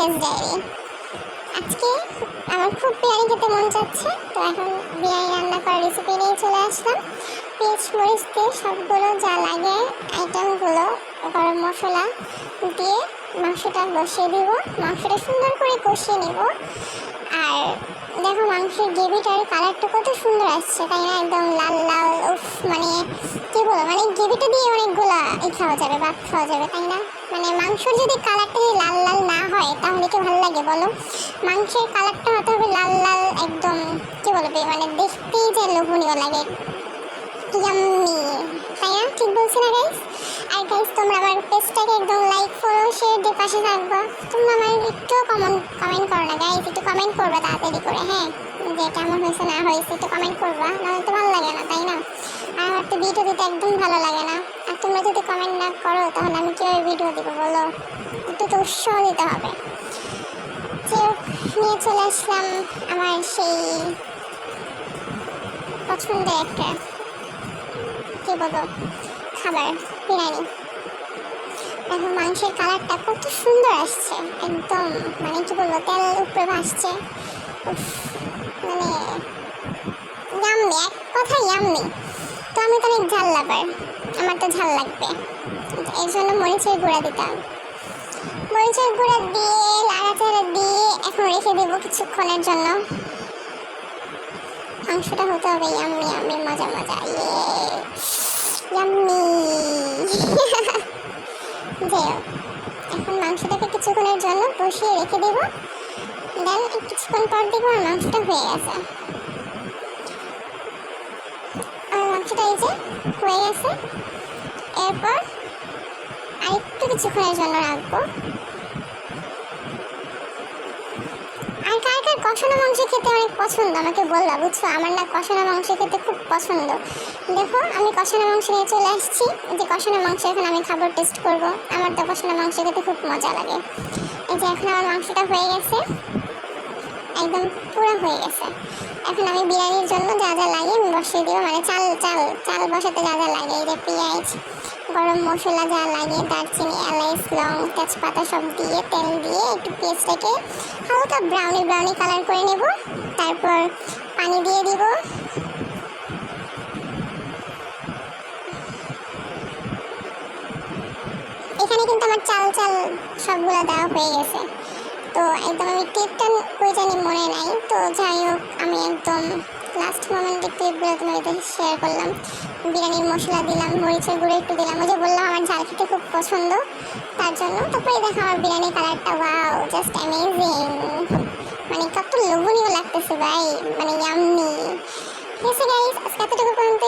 Veg diary. আজকে আমার খুব বিরিয়ানি খেতে মন যাচ্ছে, তো এখন বিরিয়ানি রান্না করার রেসিপি নিয়ে চলে আসলাম। পেঁয়াজ মরিচ দিয়ে সবগুলো যা লাগে আইটেমগুলো, গরম মশলা দিয়ে মাংসটা বসিয়ে দিব। মাংসটা সুন্দর করে কষিয়ে নেব। আর দেখো মাংসের গ্রেভিটার কালারটা কত সুন্দর আসছে, তাই না? একদম লাল লাল। উফ, মানে কি বলো, মানে গ্রেভিটা দিয়ে অনেকগুলা খাওয়া যাবে, ভাত খাওয়া যাবে, তাই না? মানে মাংসর যদি কালারটা যদি লাল লাল না হয় তাহলে কি ভালো লাগে বলো? মাংসের কালারটা হতে হবে লাল লাল, একদম কি বলবে, মানে দেখতেই যে লোভনীয় লাগে, ইয়াম্মি, তাই না? ঠিক বলছি না গাইস? আর গাইস, তোমরা আমার পেজটাকে একদম লাইক ফলো শেয়ার দিয়ে পাশে থাকবা। তোমরা আমার একটু কমেন্ট করো না গাইস, একটু কমেন্ট করবা তাড়াতাড়ি করে, হ্যাঁ, যে কেমন হয়েছে না হয়েছে একটু কমেন্ট করবা, নাহলে তো ভালো লাগে না, তাই না? আর আমার তো ভিডিও দিতে একদম ভালো লাগে না, আর তোমরা যদি কমেন্ট না করো তাহলে আমি কীভাবে ভিডিও দেবো বলো? একটু তো উৎসাহ দিতে হবে। যে নিয়ে চলে আসলাম আমার সেই পছন্দের একটা কি বলবো খাবার, বিরিয়ানি। দেখো মাংসের কালারটা কত সুন্দর আসছে, একদম মানে কি বলবো, তেল উপরে ভাসছে। মানে ইয়াম্মি, এক কথা ইয়াম্মি। তো আমি তো অনেক ঝাল লাভার, আমার তো ঝাল লাগবে, এই জন্য মরিচের গুঁড়া দিতাম। মরিচের গুঁড়া দিয়ে লাড়াচাড়া দিয়ে এখন রেখে দেবো কিছুক্ষণের জন্য। মাংসটা হতে হবে ইয়াম্মি ইয়াম্মি, মজা মজা, ইয়াম্মি। যাই হোক, এখন মাংসটাকে কিছুক্ষণের জন্য বসিয়ে রেখে দেবো। দেন কিছুক্ষণ পর দেখবো আর মাংসটা হয়ে গেছে। আর মাংসটা এই যে হয়ে গেছে। এরপর আরেকটু কিছুক্ষণের জন্য রাখবো। আর কার কার কষানো মাংস খেতে অনেক পছন্দ আমাকে বলবা, বুঝছো? আমার না কষানো মাংস খেতে খুব পছন্দ। দেখো আমি কষানো মাংস নিয়ে চলে আসছি, যে কষানো মাংস এখন আমি খাবার টেস্ট করব। আমার তো কষানো মাংস খেতে খুব মজা লাগে। এই যে এখন আমার মাংসটা হয়ে গেছে, একদম পুরো হয়ে গেছে। এখন আমি বিরিয়ানির জন্য যা যা লাগে আমি বসিয়ে দিব, মানে চাল চাল চাল বসাতে যা যা লাগে, এই যে পেঁয়াজ, গরম মশলা যা লাগে, দারচিনি, এলাচ, লং, তেজপাতা সব দিয়ে তেল দিয়ে একটু পেঁয়াজটাকে হালকা ব্রাউনি ব্রাউনি কালার করে নেব। তারপর পানি দিয়ে দিব। এখানে কিন্তু আমার চাল চাল সবগুলো দেওয়া হয়ে গেছে। তো একদম আমি ক্লিপটা কই জানি মনে নাই, তো যাই হোক আমি একদম লাস্ট মোমেন্টে ক্লিপগুলো তোমাদের শেয়ার করলাম। বিরিয়ানির মশলা দিলাম, মরিচের গুঁড়ো একটু দিলাম, ওই যে বললাম আমার ঝাল খেতে খুব পছন্দ, তার জন্য। তারপরে দেখো আমার বিরিয়ানির কালারটা, ওয়াও, জাস্ট অ্যামেজিং, মানে কত লোভনীয় লাগতেছে ভাই, মানে ইয়াম্মি। ঠিক আছে গাইস, আজকে এতটুকু পর্যন্ত।